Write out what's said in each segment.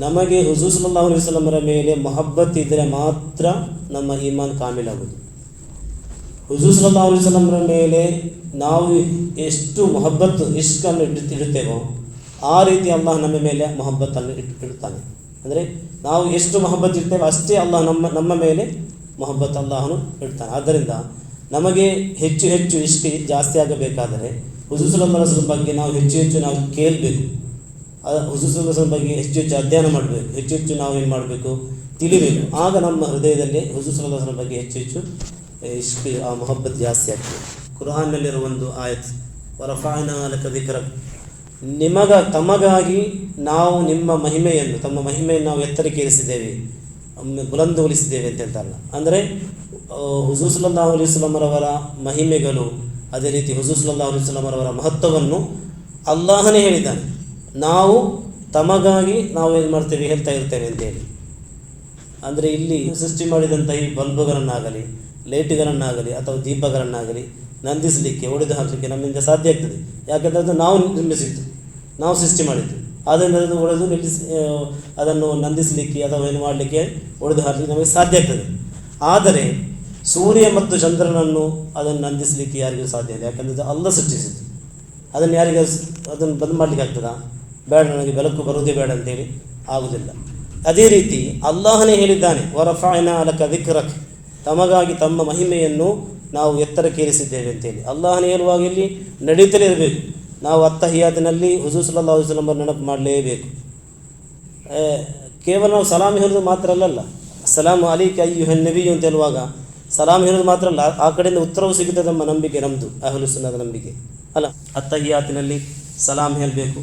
ನಮಗೆ ಹುಜೂರ್ ಸಲ್ಲಲ್ಲಾಹು ಅಲೈಹಿ ವಸಲ್ಲಮರ ಮೇಲೆ ಮೊಹಬ್ಬತ್ ಇದ್ದರೆ ಮಾತ್ರ ನಮ್ಮ ಈಮಾನ್ ಕಾಮಿಲಾಗುವುದು. ಹುಜೂರ್ ಸಲ್ಲಲ್ಲಾಹು ಅಲೈಹಿ ವಸಲ್ಲಮರ ಮೇಲೆ ನಾವು ಎಷ್ಟು ಮೊಹಬ್ಬತ್ತು ಇಷ್ಕನ್ನು ಇಡುತ್ತೇವೋ ಆ ರೀತಿ ಅಲ್ಲಾಹ್ ನಮ್ಮ ಮೇಲೆ ಮೊಹಬ್ಬತ್ತನ್ನು ಇಡ್ತಾನೆ. ಅಂದರೆ ನಾವು ಎಷ್ಟು ಮೊಹಬ್ಬತ್ ಇಡ್ತೇವೆ ಅಷ್ಟೇ ಅಲ್ಲಾಹ್ ನಮ್ಮ ಮೇಲೆ ಮೊಹಬ್ಬತ್ ಅಲ್ಲಾಹನು ಇಡ್ತಾನೆ. ಆದ್ದರಿಂದ ನಮಗೆ ಹೆಚ್ಚು ಹೆಚ್ಚು ಇಷ್ಕ ಜಾಸ್ತಿ ಆಗಬೇಕಾದರೆ ಹುಜೂರ್ ಸಲ್ಲಲ್ಲಾಹು ಅಲೈಹಿ ವಸಲ್ಲಂ ಬಗ್ಗೆ ನಾವು ಹೆಚ್ಚು ನಾವು ಕೇಳಬೇಕು. ಹುಜೂರ್ ಸಲ್ಲಲ್ಲಾಹು ಅಲೈಹಿ ವಸಲ್ಲಂ ಬಗ್ಗೆ ಹೆಚ್ಚು ಅಧ್ಯಯನ ಮಾಡಬೇಕು, ಹೆಚ್ಚು ನಾವು ಏನು ಮಾಡಬೇಕು, ತಿಳಿಬೇಕು. ಆಗ ನಮ್ಮ ಹೃದಯದಲ್ಲಿ ಹುಜೂರ್ ಸಲ್ಲಲ್ಲಾಹು ಅಲೈಹಿ ವಸಲ್ಲಂ ಬಗ್ಗೆ ಹೆಚ್ಚು ಇಷ್ಕ ಆ ಮೊಹಬ್ಬತ್ ಜಾಸ್ತಿ ಆಗ್ತದೆ. ಕುರಾನ್ನಲ್ಲಿರುವ ಒಂದು ಆಯತ್, ವರಫಅನಾ ಲಕ ದಿಕ್ರಕ್, ತಮಗಾಗಿ ನಾವು ತಮ್ಮ ಮಹಿಮೆಯನ್ನು ನಾವು ಎತ್ತರಕ್ಕೇರಿಸಿದ್ದೇವೆ, ಬುಲಂದಗೊಳಿಸಿದ್ದೇವೆ ಅಂತ ಹೇಳ್ತಾರಲ್ಲ. ಅಂದರೆ ಹುಜೂರ್ ಸಲ್ಲಲ್ಲಾಹು ಅಲೈಹಿ ವಸಲ್ಲಮರವರ ಮಹಿಮೆಗಳು, ಅದೇ ರೀತಿ ಹುಜೂರ್ ಸಲ್ಲಲ್ಲಾಹು ಅಲೈಹಿ ವಸಲ್ಲಮರವರ ಮಹತ್ವವನ್ನು ಅಲ್ಲಾಹನೇ ಹೇಳಿದ್ದಾನೆ. ನಾವು ತಮಗಾಗಿ ನಾವು ಏನು ಮಾಡ್ತೇವೆ, ಹೇಳ್ತಾ ಇರ್ತೇವೆ ಅಂತೇಳಿ. ಅಂದರೆ ಇಲ್ಲಿ ಸೃಷ್ಟಿ ಮಾಡಿದಂಥ ಈ ಬಲ್ಬುಗಳನ್ನಾಗಲಿ, ಲೈಟ್ಗಳನ್ನಾಗಲಿ ಅಥವಾ ದೀಪಗಳನ್ನಾಗಲಿ ನಂದಿಸಲಿಕ್ಕೆ, ಒಡೆದು ಹಾಕಲಿಕ್ಕೆ ನಮ್ಮಿಂದ ಸಾಧ್ಯ ಆಗ್ತದೆ. ಯಾಕೆಂದರೆ ಅದು ನಾವು ನಿರ್ಮಿಸಿದ್ದು, ನಾವು ಸೃಷ್ಟಿ ಮಾಡಿದ್ದು. ಆದ್ದರಿಂದ ಅದನ್ನು ಒಡೆದು ಅದನ್ನು ನಂದಿಸಲಿಕ್ಕೆ ಅಥವಾ ಏನು ಮಾಡಲಿಕ್ಕೆ, ಒಡೆದು ಹಾಕಲಿಕ್ಕೆ ನಮಗೆ ಸಾಧ್ಯ ಆಗ್ತದೆ. ಆದರೆ ಸೂರ್ಯ ಮತ್ತು ಚಂದ್ರನನ್ನು ಅದನ್ನು ನಂದಿಸಲಿಕ್ಕೆ ಯಾರಿಗೂ ಸಾಧ್ಯ ಇಲ್ಲ. ಯಾಕಂದರೆ ಅದು ಅಲ್ಲ ಸೃಷ್ಟಿಸಿದ್ದು. ಅದನ್ನು ಬಂದ್ ಮಾಡಲಿಕ್ಕೆ ಆಗ್ತದಾ? ಬೇಡ, ನನಗೆ ಬೆಳಕು ಬರುವುದೇ ಬೇಡ ಅಂತೇಳಿ ಆಗುವುದಿಲ್ಲ. ಅದೇ ರೀತಿ ಅಲ್ಲಾಹನೇ ಹೇಳಿದ್ದಾನೆ, ವರಫಅನಾ ಲಕ ದಿಕ್ರಕ್, ತಮಗಾಗಿ ತಮ್ಮ ಮಹಿಮೆಯನ್ನು ನಾವು ಎತ್ತರಕ್ಕೇರಿಸಿದ್ದೇವೆ ಅಂತೇಳಿ. ಅಲ್ಲಾಹನೇ ಹೇಳುವಾಗ ಇಲ್ಲಿ ನಡೀತಲೇ ಇರಬೇಕು. ನಾವು ಅತ್ತಹಿಯಾತಿನಲ್ಲಿ ಹುಜೂರ್ ಸಲ್ಲಲ್ಲಾಹು ಅಲೈಹಿ ವಸಲ್ಲಂ ನೆನಪು ಮಾಡಲೇಬೇಕು. ಕೇವಲ ನಾವು ಸಲಾಮ್ ಹೇಳೋದು ಮಾತ್ರ ಅಲ್ಲಲ್ಲ, ಅಸ್ಸಲಾಮು ಅಲೈಕ ಅಯ್ಯುಹನ್ ನಬಿ ಅಂತ ಹೇಳುವಾಗ ಸಲಾಮ್ ಹೇಳೋದು ಮಾತ್ರ ಅಲ್ಲ, ಆ ಕಡೆಯಿಂದ ಉತ್ತರವು ಸಿಗುತ್ತೆ. ನಮ್ಮ ನಂಬಿಕೆ, ನಮ್ಮದು ಅಹ್ಲು ಸುನ್ನದ ನಂಬಿಕೆ ಅಲ್ಲ. ಅತ್ತಹಿಯಾತಿನಲ್ಲಿ ಸಲಾಮ್ ಹೇಳಬೇಕು.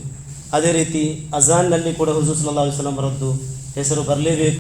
ಅದೇ ರೀತಿ ಅಜಾನ್ನಲ್ಲಿ ಕೂಡ ಹುಜೂರ್ ಸಲ್ಲಲ್ಲಾಹು ಅಲೈಹಿ ವಸಲ್ಲಂ ಅವರದ್ದು ಹೆಸರು ಬರಲೇಬೇಕು.